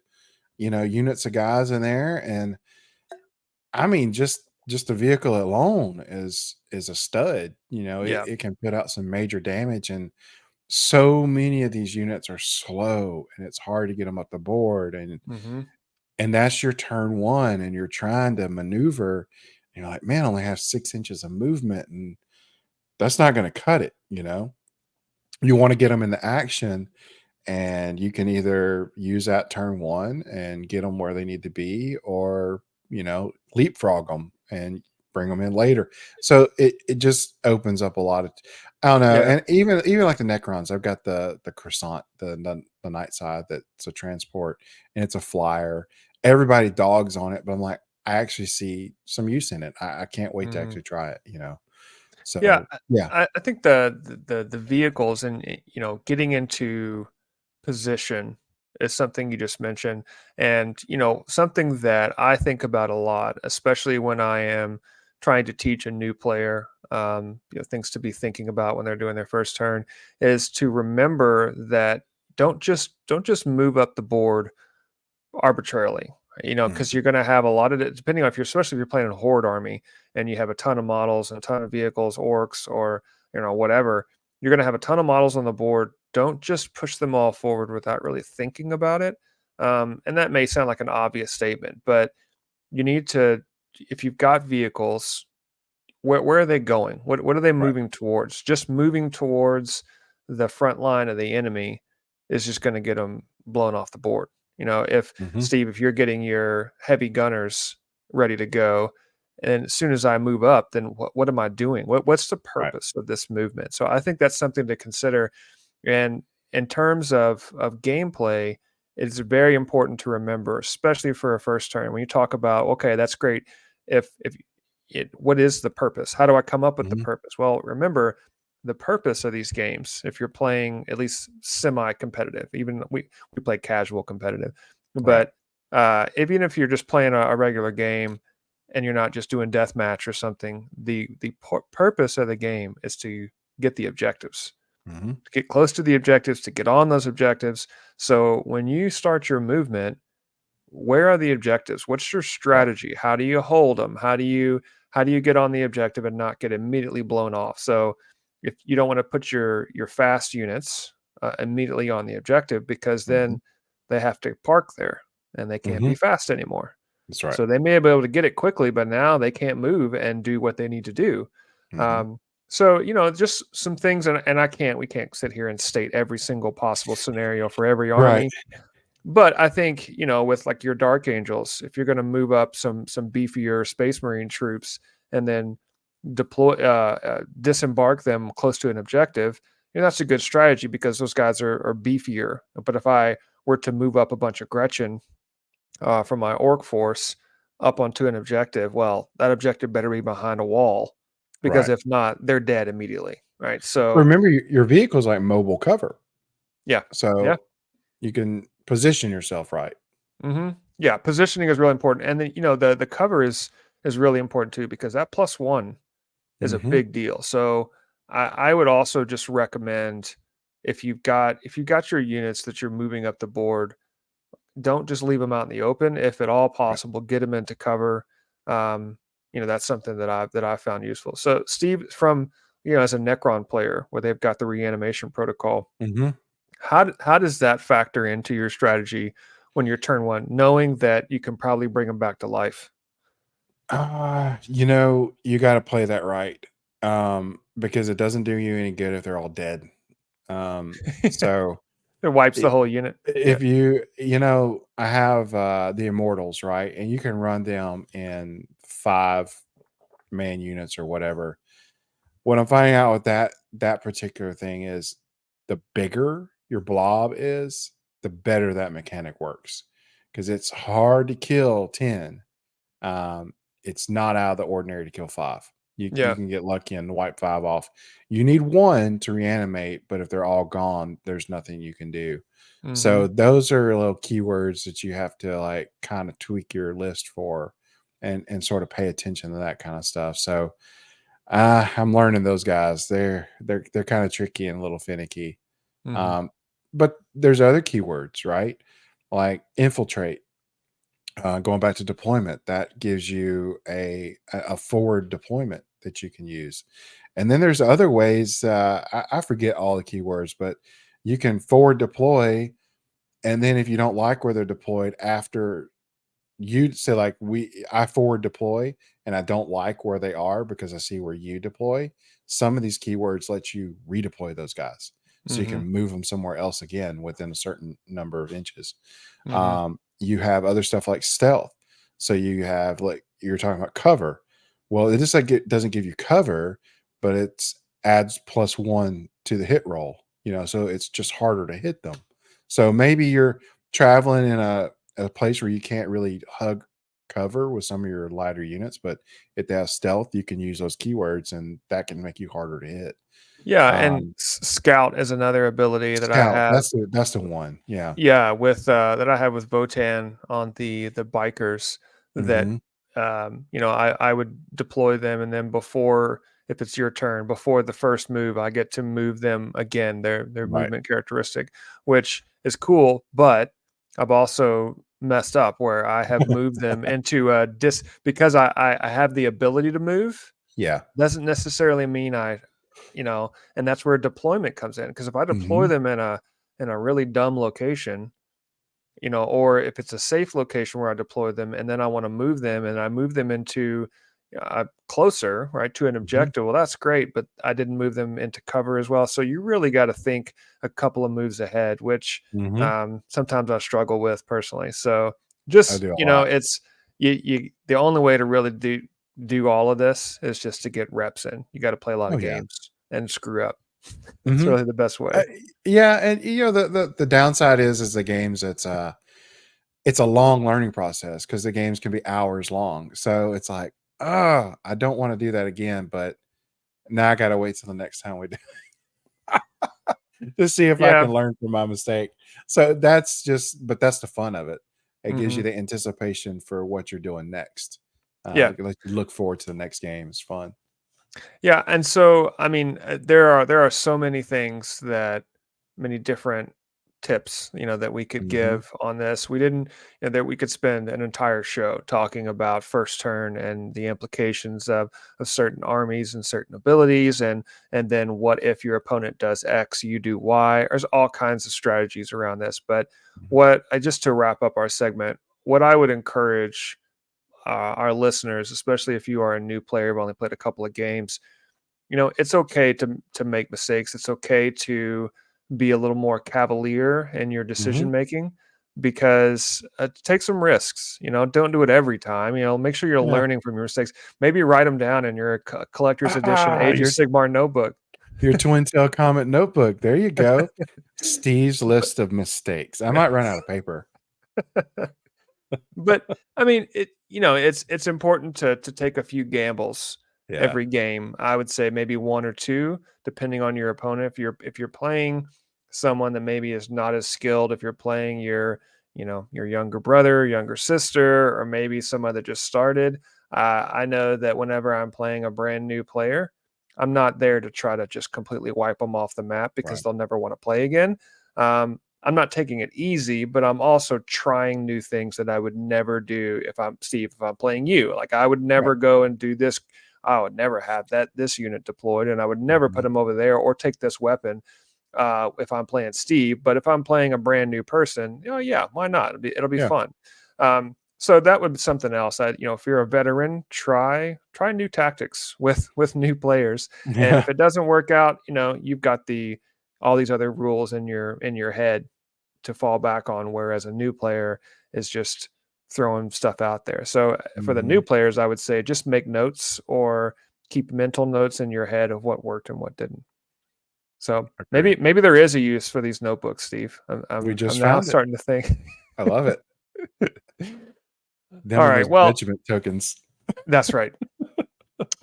units of guys in there, and I mean, just the vehicle alone is a stud. It, Yeah. it can put out some major damage, and so many of these units are slow, and it's hard to get them up the board, Hmm. and that's your turn one, and you're trying to maneuver. And you're like, man, I only have 6 inches of movement, and that's not going to cut it. You want to get them into action, and you can either use that turn one and get them where they need to be, or leapfrog them and bring them in later. So it just opens up a lot of, I don't know. Yeah. And even like the Necrons, I've got the croissant, the night side, that's a transport, and it's a flyer. Everybody dogs on it, but I'm like, I actually see some use in it. I can't wait to Mhm. actually try it. Yeah, So yeah. I think the vehicles and getting into position is something you just mentioned, and something that I think about a lot, especially when I am trying to teach a new player, things to be thinking about when they're doing their first turn, is to remember that don't just move up the board arbitrarily, because Mhm. you're going to have a lot of it, depending on if you're, especially if you're playing a horde army and you have a ton of models and a ton of vehicles, orcs, or whatever. You're going to have a ton of models on the board. Don't just push them all forward without really thinking about it. And that may sound like an obvious statement, but you need to, if you've got vehicles, where are they going? What are they Right. moving towards? Just moving towards the front line of the enemy is just going to get them blown off the board. If Mhm. Steve, if you're getting your heavy gunners ready to go, and as soon as I move up, then what am I doing? What's the Right. purpose of this movement? So I think that's something to consider. And in terms of gameplay, it's very important to remember, especially for a first turn, when you talk about, okay, that's great. If what is the purpose? How do I come up with the Mhm. purpose? Well, remember the purpose of these games, if you're playing at least semi-competitive, even we play casual competitive, Right. but even if you're just playing a regular game and you're not just doing deathmatch or something, the purpose of the game is to get the objectives, Mhm. to get close to the objectives, to get on those objectives. So when you start your movement, where are the objectives? What's your Right. strategy? How do you hold them? How do you get on the objective and not get immediately blown off? So if you don't want to put your fast units immediately on the objective, because Mhm. then they have to park there and they can't be Mhm. fast anymore. That's right. So they may be able to get it quickly, but now they can't move and do what they need to do. Mhm. So just some things, and we can't sit here and state every single possible scenario for every Right. army, but I think, with like your Dark Angels, if you're going to move up some beefier Space Marine troops and then disembark them close to an objective, that's a good strategy because those guys are beefier. But if I were to move up a bunch of Gretchen from my Orc force up onto an objective, well, that objective better be behind a wall, because Right. if not, they're dead immediately, right? So Remember, your vehicle's like mobile cover, yeah, yeah. so you can position yourself right. Yeah, positioning is really important, and then the cover is really important too, because that +1 is a Mhm. big deal. So I would also just recommend, if you've got your units that you're moving up the board, don't just leave them out in the open. If at all Right. possible, get them into cover. Um, that's something that I found useful. So Steve, from as a Necron player, where they've got the reanimation protocol, Mhm. how does that factor into your strategy when you're turn one, knowing that you can probably bring them back to life? You gotta play that right, because it doesn't do you any good if they're all dead. So It wipes I the whole unit. Yeah. if I have, the Immortals, right? And you can run them in 5-man units or whatever. What I'm finding out with that particular thing is, the bigger your blob is, the better that mechanic works, because it's hard to kill 10. Um, it's not out of the ordinary to kill 5. You Yeah. can get lucky and wipe 5 off. You need 1 to reanimate, but if they're all gone, there's nothing you can do. Hmm. So those are little keywords that you have to, like, kind of tweak your list for, and sort of pay attention to that kind of stuff. So I'm learning those guys. They're kind of tricky and a little finicky. Hmm. Um, but there's other keywords, right? Like infiltrate. Going back to deployment, that gives you a forward deployment that you can use. And then there's other ways. I forget all the keywords, but you can forward deploy. And then if you don't like where they're deployed, after you say, like, I forward deploy and I don't like where they are because I see where you deploy, some of these keywords let you redeploy those guys. so you Mm-hmm. can move them somewhere else again within a certain number of inches. Mm-hmm. You have other stuff like stealth. So you have, like you're talking about, cover. Well, it just like it doesn't give you cover, but it's adds +1 to the hit roll. So it's just harder to hit them. So maybe you're traveling in a place where you can't really hug cover with some of your lighter units, but if they have stealth, you can use those keywords, and that can make you harder to hit. Yeah, and Um, scout is another ability that I Scout, have. that's the one. Yeah. Yeah, with that I have with Votan on the bikers that Hmm. I would deploy them, and then before, if it's your turn, before the first move, I get to move them again, their Right. movement characteristic, which is cool, but I've also messed up where I have moved them into a because I have the ability to move, Yeah. doesn't necessarily mean and that's where deployment comes in. Because if I deploy Hmm. them in a really dumb location, or if it's a safe location where I deploy them and then I want to move them and I move them into closer, right, to an Hmm. objective. Well, that's great, but I didn't move them into cover as well. So you really got to think a couple of moves ahead, which Hmm. sometimes I struggle with personally. So I just, do a lot. it's the only way to really do all of this is just to get reps in. You got to play a lot Oh of yeah. games and screw up. That's Hmm. really the best Uh, way. yeah, and the downside is the games. It's a long learning process because the games can be hours long. So it's like, oh, I don't want to do that again, but now I got to wait till the next time we do to see if I Yeah. can learn from my mistake. So but that's the fun of it. It gives Hmm. you the anticipation for what you're doing next. Yeah. It lets you look forward to the next game. It's fun. Yeah, and so I mean, there are so many things many different tips, that we could Hmm. give on this. We didn't, that we could spend an entire show talking about first turn and the implications of certain armies and certain abilities, and then what if your opponent does X, you do Y. There's all kinds of strategies around this, but what I just to wrap up our segment, what I would encourage our listeners, especially if you are a new player, have only played a couple of games, it's okay to make mistakes. It's okay to be a little more cavalier in your Hmm. decision making because take some risks. Don't do it every time. Make sure you're Yeah. learning from your mistakes. Maybe write them down in your collector's edition Ah, Age of Sigmar notebook. your twin tail comet notebook. There you go. Steve's list of mistakes. I might run out of paper. But I mean, it's important to take a few gambles Yeah. every game. I would say maybe one or two, depending on your opponent. If you're playing someone that maybe is not as skilled, if you're playing your younger brother, younger sister, or maybe someone that just started. I know that whenever I'm playing a brand new player, I'm not there to try to just completely wipe them off the map because Right. they'll never want to play again. I'm not taking it easy, but I'm also trying new things that I would never do if I'm Steve, if I'm playing you. Like I would Right. never go and do this. I would never have this unit deployed, and I would never put Mhm. him over there or take this weapon if I'm playing Steve. But if I'm playing a brand new person, yeah, why not? It'll be Yeah. fun. So that would be something else. If you're a veteran, try new tactics with new players, and Yeah. if it doesn't work out, you've got the all these other rules in your head to fall back on, whereas a new player is just throwing stuff out there. So for the new Mhm. players, I would say just make notes or keep mental notes in your head of what worked and what didn't. So maybe Agreed. maybe there is a use for these notebooks, Steve. I'm We I'm, I'm just now found it. starting to think. I love it. Them All and right. those Well, Benjamin tokens. that's right.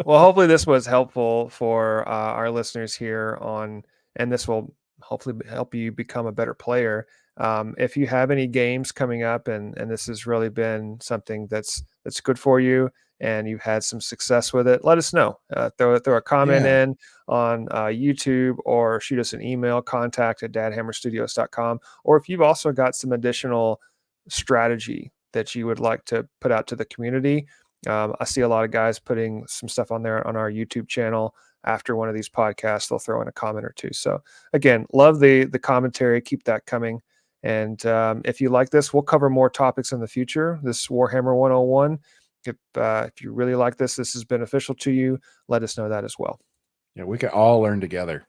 Well, hopefully this was helpful for our listeners here and this will hopefully help you become a better player. If you have any games coming up and this has really been something that's good for you and you've had some success with it, let us know. Throw a comment Yeah. in on YouTube or shoot us an email, contact@dadhammerstudios.com. Or if you've also got some additional strategy that you would like to put out to the community, I see a lot of guys putting some stuff on there on our YouTube channel. After one of these podcasts, they'll throw in a comment or two. So again, love the commentary. Keep that coming. And if you like this, we'll cover more topics in the future. This Warhammer 101. If you really like this is beneficial to you, let us know that as well. Yeah. We can all learn together.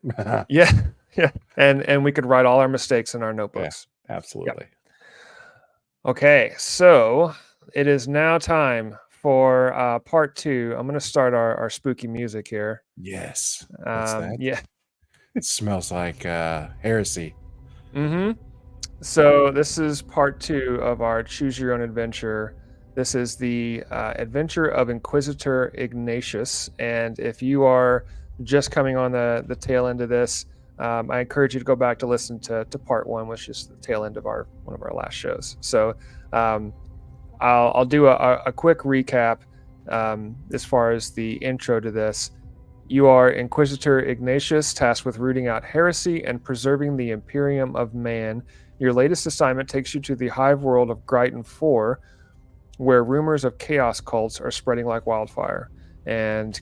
Yeah, Yeah, and we could write all our mistakes in our Yeah, notebooks. absolutely. Okay, so it is now time for part two. I'm going to start our spooky music here. Yes. What's that? Yeah. It smells like heresy. Mm-hmm. So this is part two of our Choose Your Own Adventure. This is the adventure of Inquisitor Ignatius, and if you are just coming on the tail end of this, I encourage you to go back to listen to part one, which is the tail end of one of our last shows. So um, I'll do a quick recap as far as the intro to this. You are Inquisitor Ignatius, tasked with rooting out heresy and preserving the Imperium of Man. Your latest assignment takes you to the hive world of Gryton 4, where rumors of chaos cults are spreading like wildfire. And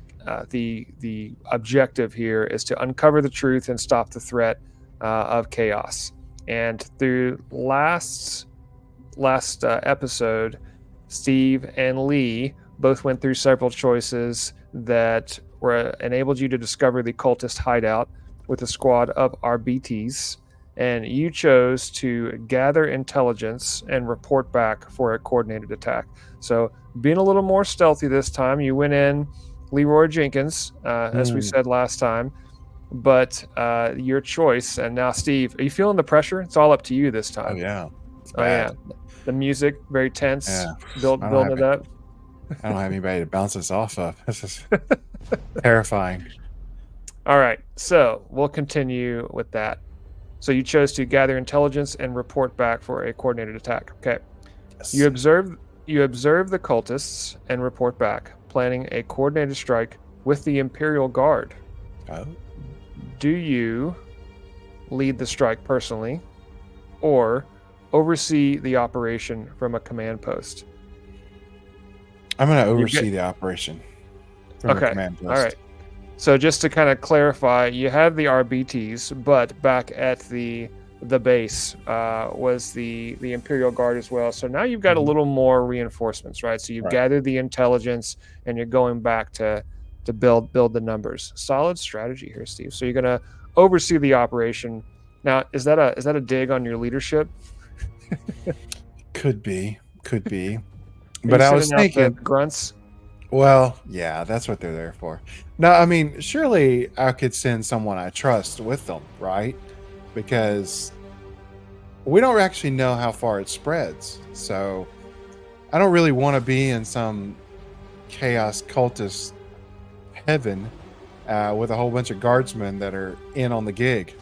the objective here is to uncover the truth and stop the threat of chaos. And through last episode, Steve and Lee both went through several choices that enabled you to discover the cultist hideout with a squad of RBTs, and you chose to gather intelligence and report back for a coordinated attack. So, being a little more stealthy this time, you went in Leroy Jenkins, as we said last time, but your choice. And now, Steve, are you feeling the pressure? It's all up to you this time. Oh yeah. It's Oh yeah, bad. the music very tense, Yeah. building it up. I don't have anybody to bounce this off of. This is terrifying. All right, so we'll continue with that. So you chose to gather intelligence and report back for a coordinated attack. Okay. Yes. You observe the cultists and report back, planning a coordinated strike with the Imperial Guard. Oh. Do you lead the strike personally, or oversee the operation from a command post? I'm going to oversee the operation from the command post. All right. So just to kind of clarify, you have the RBTs, but back at the base was the Imperial Guard as well. So now you've got a little more reinforcements, right? So you've gathered the intelligence, and you're going back to build the numbers. Solid strategy here, Steve. So you're going to oversee the operation. Now, is that a dig on your leadership? Could be. But I was thinking the grunts. Well, yeah, that's what they're there for. No, I mean, surely I could send someone I trust with them, right? Because we don't actually know how far it spreads. So I don't really want to be in some chaos cultist heaven with a whole bunch of guardsmen that are in on the gig.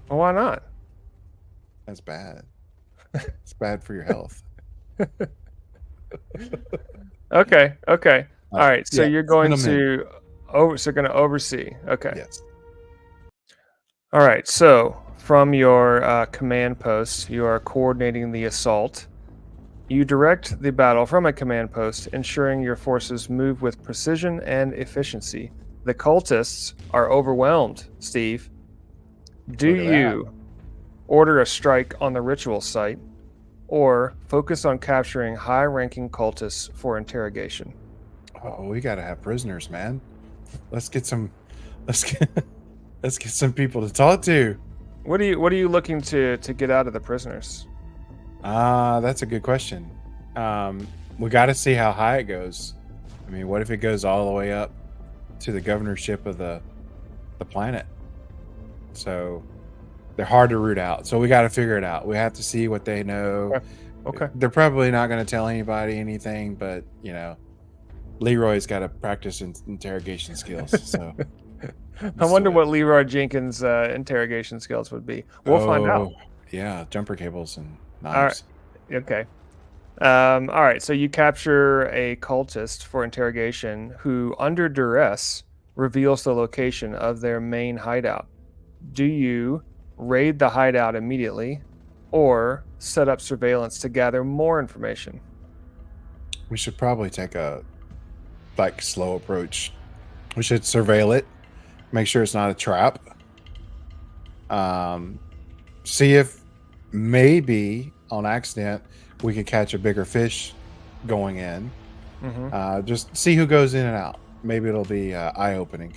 Well, why not? That's bad. It's bad for your health. Okay. All right. So you're going to oversee. Okay. Yes. All right. So from your command post, you are coordinating the assault. You direct the battle from a command post, ensuring your forces move with precision and efficiency. The cultists are overwhelmed, Steve. Do you order a strike on the ritual site, or focus on capturing high-ranking cultists for interrogation? Oh, we gotta have prisoners, man. Let's get some people to talk to. What are you looking to get out of the prisoners? That's a good question. We got to see how high it goes. I mean, what if it goes all the way up to the governorship of the planet? So they're hard to root out. So we got to figure it out. We have to see what they know. Okay. They're probably not going to tell anybody anything, but Leroy's got to practice interrogation skills. So I wonder what Leroy Jenkins' interrogation skills would be. We'll find out. Yeah, jumper cables and knives. All right. Okay. All right. So you capture a cultist for interrogation who, under duress, reveals the location of their main hideout. Do you raid the hideout immediately, or set up surveillance to gather more information? We should probably take a slow approach. We should surveil it, make sure it's not a trap. See if maybe on accident we can catch a bigger fish going in. Just see who goes in and out. Maybe it'll be eye-opening.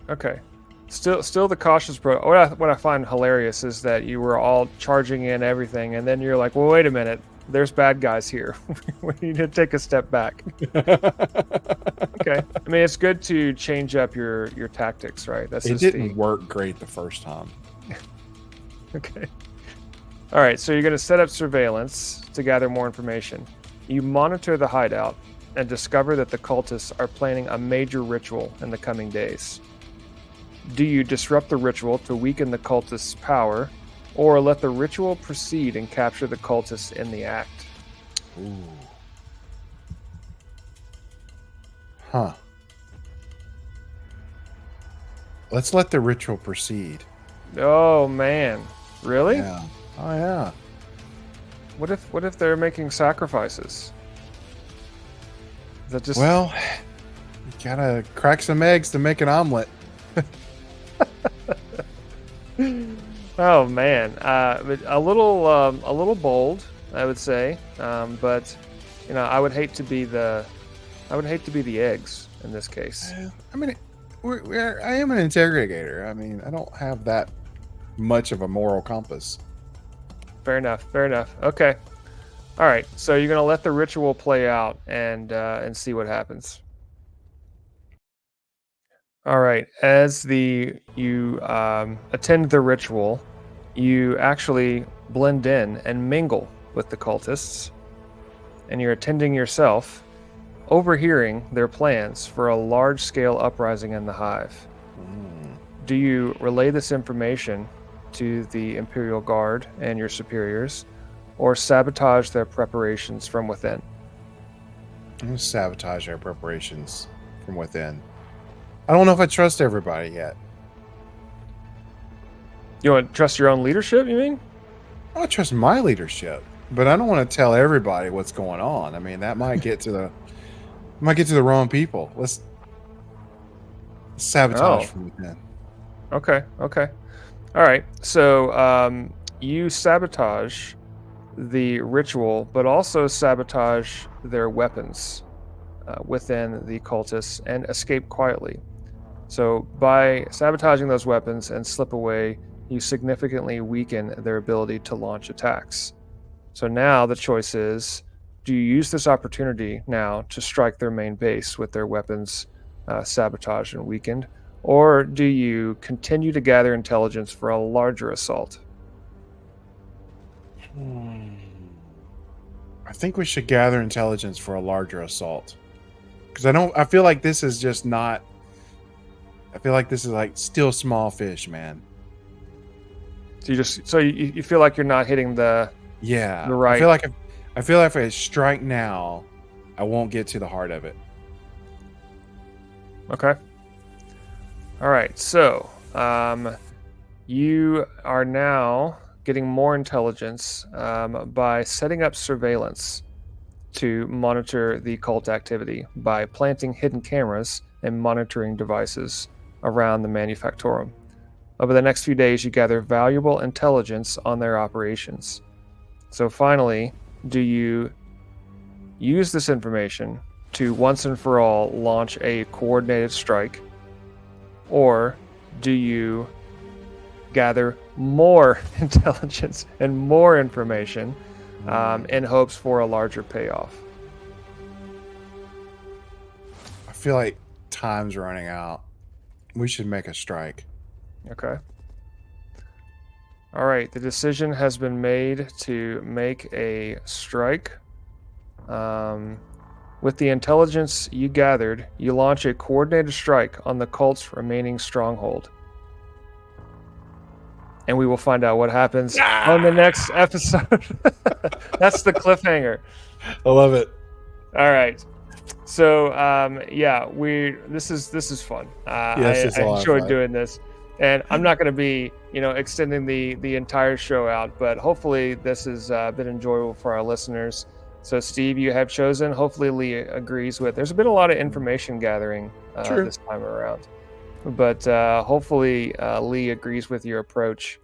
Okay. Still the cautious approach. What I find hilarious is that you were all charging in everything, and then you're like, well, wait a minute. There's bad guys here. We need to take a step back. Okay. I mean, it's good to change up your tactics, right? That's It just didn't work great the first time. Okay. All right, so you're going to set up surveillance to gather more information. You monitor the hideout and discover that the cultists are planning a major ritual in the coming days. Do you disrupt the ritual to weaken the cultists' power, or let the ritual proceed and capture the cultists in the act? Ooh. Huh. Let's let the ritual proceed. Oh man, really? Yeah. Oh yeah. What if they're making sacrifices? Is that just Well, you gotta crack some eggs to make an omelet. Oh man, but a little bold, I would say. But I would hate to be the eggs in this case. I mean, I am an interrogator. I mean, I don't have that much of a moral compass. Fair enough. Fair enough. Okay. All right. So you're gonna let the ritual play out and see what happens. All right. As you attend the ritual, you actually blend in and mingle with the cultists, and you're attending yourself, overhearing their plans for a large-scale uprising in the hive. Do you relay this information to the Imperial Guard and your superiors, or sabotage their preparations from within? I'm gonna sabotage our preparations from within. I don't know if I trust everybody yet. You want to trust your own leadership, you mean? I don't trust my leadership, but I don't want to tell everybody what's going on. I mean, that might get to the wrong people. Let's sabotage from within. Okay. All right. So you sabotage the ritual, but also sabotage their weapons within the cultists and escape quietly. So by sabotaging those weapons and slip away, you significantly weaken their ability to launch attacks. So now the choice is, do you use this opportunity now to strike their main base with their weapons sabotaged and weakened, or do you continue to gather intelligence for a larger assault? I think we should gather intelligence for a larger assault. Because I feel like this is just not. I feel like this is like still small fish, man. So you feel like you're not hitting the right. I feel like if I strike now, I won't get to the heart of it. Okay. All right. So you are now getting more intelligence by setting up surveillance to monitor the cult activity by planting hidden cameras and monitoring devices around the manufactorum. Over the next few days, you gather valuable intelligence on their operations. So finally, do you use this information to once and for all launch a coordinated strike, or do you gather more intelligence and more information in hopes for a larger payoff? I feel like time's running out. We should make a strike. Okay. All right. The decision has been made to make a strike. With the intelligence you gathered, you launch a coordinated strike on the cult's remaining stronghold. And we will find out what happens on the next episode. That's the cliffhanger. I love it. All right. So this is fun. I enjoyed doing this, and I'm not going to be extending the entire show out, but hopefully this has been enjoyable for our listeners. So Steve, you have chosen. Hopefully Lee agrees with. There's been a lot of information gathering this time around, but hopefully Lee agrees with your approach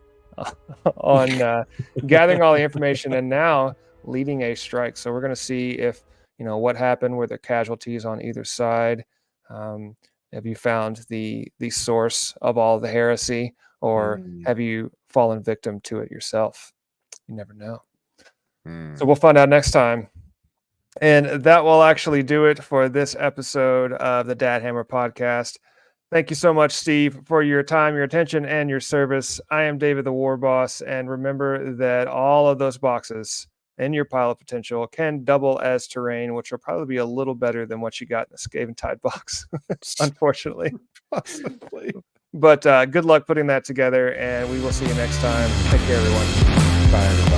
on gathering all the information and now leading a strike. So we're going to see if what happened, were there casualties on either side. Have you found the source of all the heresy, or Mm, have you fallen victim to it yourself? You never know. So mm. we'll find out next time. And that will actually do it for this episode of the Dad Hammer podcast. Thank you so much, Steve, for your time, your attention, and your service. I am David the War Boss, and remember that all of those boxes in your pile of potential can double as terrain, which will probably be a little better than what you got in the Skaven Tide box, unfortunately. Possibly. But good luck putting that together, and we will see you next time. Take care, everyone. Bye, everybody.